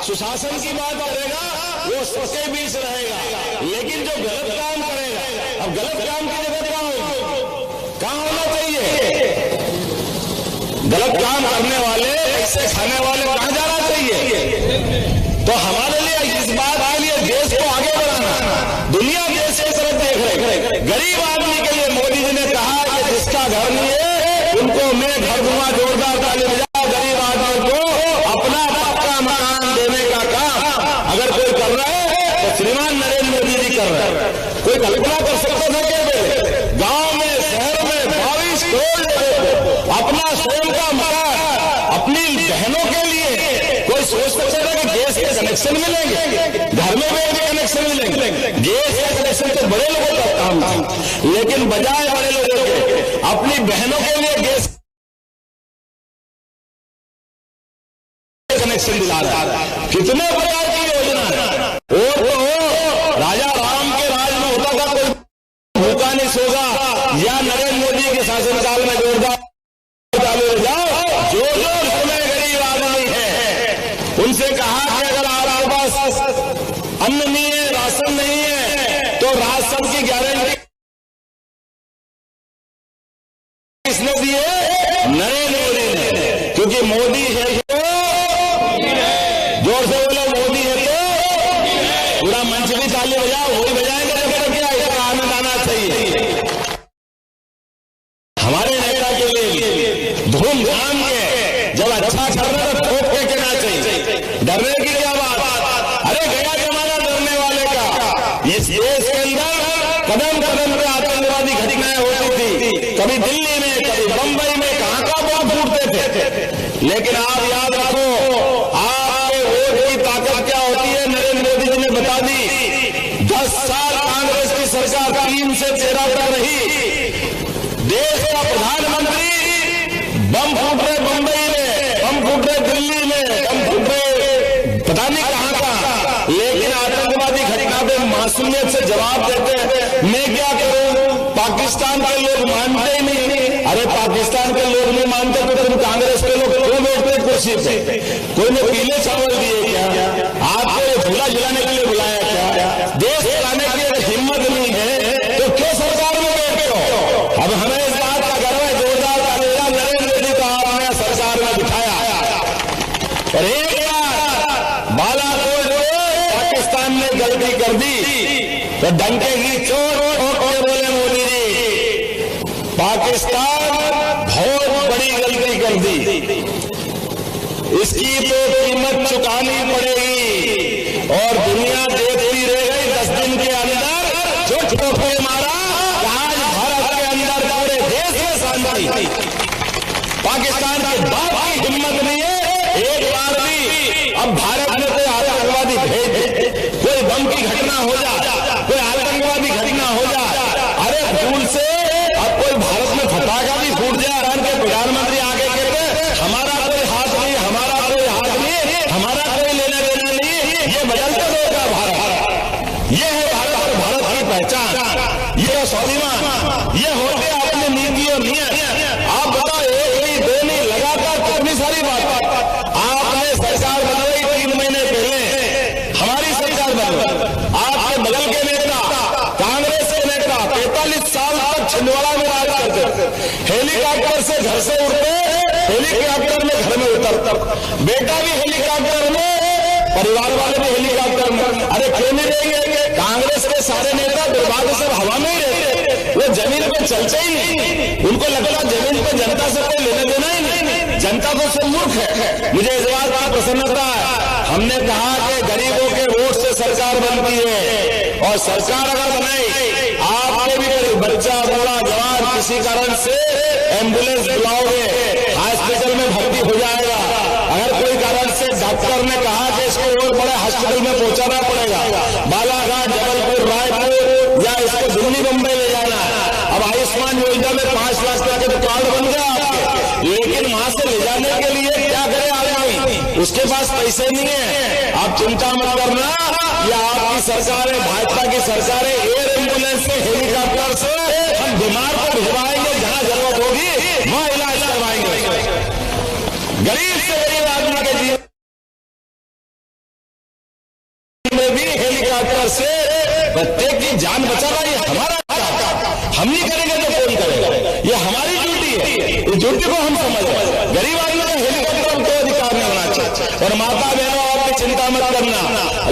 सुशासन की बात करेगा वो सबके बीच रहेगा, लेकिन जो गलत काम करेगा, अब गलत काम की जगह कहाँ होना चाहिए? गलत काम करने वाले, ऐसे खाने वाले कहाँ जाना चाहिए? तो हमारे लिए इस बात के लिए देश को आगे बढ़ाना, दुनिया देश की तरफ देख रहे। गरीब आदमी के लिए मोदी जी ने कहा कि जिसका घर नहीं है उनको मैं घर दूंगा, जोरदार ताली बजाओ। गरीब आदमी को अपना पक्का मकान देने का काम अगर कोई कर रहा है तो श्रीमान नरेंद्र मोदी जी कर रहे हैं। कोई कल्पना कर सकता था कि गांव में, शहर में 22 करोड़ लोगों को अपना स्वयं का मकान, अपनी बहनों के लिए कोई सोच सकता था कि गैस के कनेक्शन मिलेंगे, घर में भी कनेक्शन मिलेंगे? गैस का कनेक्शन तो बड़े लोगों का काम था, लेकिन बजाय बड़े लोगों के अपनी बहनों के लिए गैस कनेक्शन दिला रहा है। कितने प्रकार की योजना है। और तो राजा राम के राज में होता था कोई भूखा नहीं सोगा, या नरेंद्र मोदी के शासनकाल में जोरदार चालू हो जाओ। जो जो उसमें गरीब आदमी है उनसे कहा कि अगर आपके पास अन्न नहीं है, राशन नहीं है, तो राशन की गारंटी किसने दी है? नरेंद्र मोदी ने। क्योंकि मोदी है तो जोर से बोलो, मोदी है तो पूरा मंच भी ताली बजाओ, वही बजाएंगे जब क्या इसका आनंद आना चाहिए। हमारे नेता के लिए धूमधाम के जब अच्छा कर रहे तो ठोक के कहना चाहिए, डरने की क्या बात? अरे गया जमाना डरने वाले का। इस देश के अंदर कदम कदम पे आतंकवादी घटनाएं होती थी, कभी दिल्ली में, कभी बंबई में, कहां का बम फूटते थे। लेकिन आप याद रखो, आपके वोट की ताकत क्या होती है, नरेंद्र मोदी जी ने बता दी। 10 साल कांग्रेस की सरकार 3 से 13 तक रही, देश का प्रधानमंत्री बम फूट रहे बंबई में, बम फूट रहे दिल्ली में, बम फूट रहे पता नहीं कहां का, लेकिन आतंकवादी घटना पे मासूमियत से जवाब देते हैं। मैं क्या करूं? पाकिस्तान के लोग मानते ही नहीं। अरे पाकिस्तान के लोग नहीं मानते तो तुम कांग्रेस के लोग क्यों बैठते कुर्सी पे? कोई ने पीले चावल दिए क्या? आपको झूला झुलाने के लिए बुलाया क्या? देश चलाने की अगर हिम्मत नहीं है तो क्यों सरकार में बैठते हो? अब हमें इस बात का गर्व है, जोरदार तालियां नरेंद्र मोदी को आपने सरकार में बिठाया। और एक बार बालाकोट में पाकिस्तान ने गलती कर दी तो डंके की चोट के बोले मोदी जी, पाकिस्तान बहुत बड़ी गलती कर दी, इसकी तो कीमत चुकानी पड़ेगी। और दुनिया देखती रह गई 10 दिन के अंदर जो ठोके मारा, आज भारत के अंदर पूरे देश में शांति। पाकिस्तान के बाप की हिम्मत नहीं है एक बार भी। अब भारत में कोई आतंकवादी भेज, कोई बम की घटना हो जाए, कोई आतंकवादी घटना हो जाए, अरे भूल से अब कोई भारत में फटाखा भी फूट जाए, प्रधानमंत्री आगे कहते हमारा कोई हाथ नहीं, हमारा कोई हाथ नहीं, हमारा कोई लेना देना नहीं, ये बदलता रहेगा भारत। ये है भारत और भारत की पहचान, ये स्वाभिमान, ये होते अपनी नीति और नियत। आप बताओ, एक नहीं, दो नहीं, लगातार कितनी सारी बात आपने सरकार बनाई 3 महीने पहले, हमारी सरकार बनाई। आपके बगल के नेता, कांग्रेस के नेता 45 साल तक छिंदवाड़ा में राज करते थे, हेलीकॉप्टर से घर से उड़ते, हेलीकॉप्टर में घर में उतरता, बेटा भी हेलीकॉप्टर में, परिवार वाले भी हेलीकॉप्टर में। अरे क्यों नहीं रहेंगे? कांग्रेस के सारे नेता दुर्भाग्य से हवा में ही रहते, वो जमीन पे चलते ही नहीं। उनको लगता जमीन पे जनता से कोई लेना देना ही नहीं, जनता तो सब मूर्ख है। मुझे इस बात का प्रसन्नता है, हमने कहा कि गरीबों के वोट से सरकार बनती है, और सरकार अगर बनाई, आपके भी बच्चा, बूढ़ा, जवान किसी कारण से एम्बुलेंस बुलाओगे, हॉस्पिटल में भर्ती हो जाएगा। अगर कोई कारण से डॉक्टर ने कहा कि इसको और बड़े हॉस्पिटल में पहुंचाना पड़ेगा, बालाघाट, जबलपुर, रायपुर, या इसको दिल्ली, मुंबई ले जाना है। अब आयुष्मान योजना में 5 लाख का तो कार्ड बन गया आपके, लेकिन वहां से ले जाने के लिए क्या करे आदमी? उसके पास पैसे नहीं है। आप चिंता मत करना, यह आपकी सरकार है, भाजपा की सरकार है। एयर एम्बुलेंस से, हेलीकॉप्टर से हम बीमार को भिजवाएंगे, जहां जरूरत होगी वहां इलाज करवाएंगे। गरीब से गरीब आदमी के जीवन हेलीकॉप्टर से प्रत्येक की जान बचाना ये हमारा काम है। हम नहीं करेंगे तो कौन करेगा? ये हमारी ड्यूटी है, इस ड्यूटी को हम समझ रहे हैं। गरीब आदमी का हेलीकॉप्टर हमको अधिकार नहीं होना चाहिए। और माता बहनों, आपकी चिंता मत करना,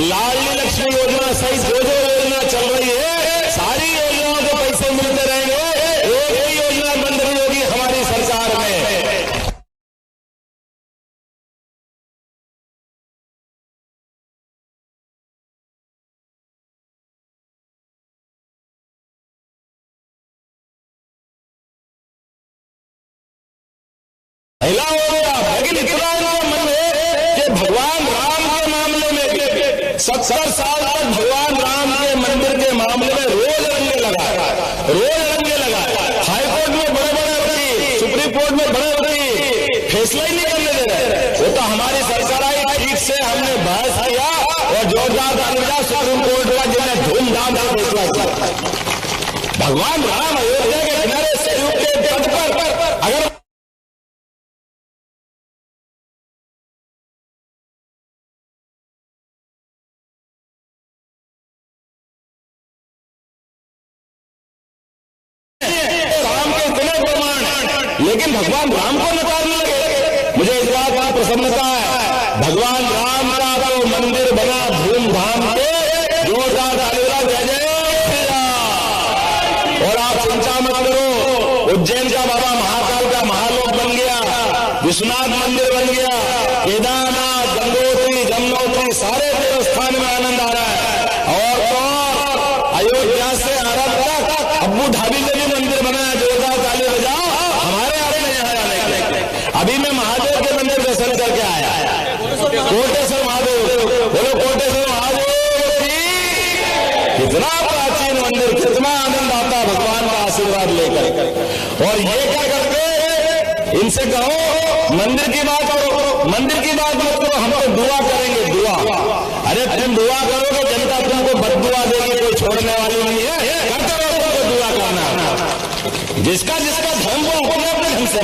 लाडली लक्ष्मी योजना सहित जो जो योजना चल रही है, सारी योजनाओं को पैसे मिलते रहेंगे। एक भी योजना बंद नहीं होगी हमारी सरकार में। महिला हो गया, लेकिन इतना मन है कि भगवान राम के मामले में 70 साल तक भगवान राम के मंदिर के मामले में रोज लड़ने लगा। हाईकोर्ट में बड़े बड़े वकील, सुप्रीम कोर्ट में बड़े वकील फैसला ही नहीं करने दे रहे। वो तो हमारी सरकार आई, ठीक से हमने बहस किया और जोरदार तालियां सुप्रीम कोर्ट का, जिन्हें धूमधाम से फैसला किया। भगवान राम अयोध्या के किनारे सरयू के तट पर अगर लेकिन भगवान राम को नकारने लगे। मुझे इस बात की प्रसन्नता है, भगवान राम का तो मंदिर बना धूमधाम के, जोरदार तालियां जय जय श्री राम। और आप चिंता मत करो, उज्जैन का बाबा महाकाल का महालोक बन गया, विश्वनाथ मंदिर बन गया, केदारनाथ, गंगोत्री, जमुनोत्री सारे देवस्थान में आनंद आ रहा है। और तो अयोध्या से अरब तक अबू धाबी में भी मंदिर बना है। जोरदार ताली बजाओ हमारे अपने यहाँ जाने के। अभी मैं महादेव के मंदिर दर्शन करके आया, कोटेश्वर महादेव। बोलो कोटेश्वर महादेव की। कितना प्राचीन मंदिर, कितना आनंद आता भगवान का आशीर्वाद लेकर। और ये क्या करते, इनसे कहो मंदिर की बात करो, मंदिर की बात मत करो, हम तो दुआ करेंगे, दुआ। अरे तुम दुआ करोगे, जनता तुमको बददुआ देगी, कोई छोड़ने वाली नहीं है। करते रहो, दुआ करना। जिसका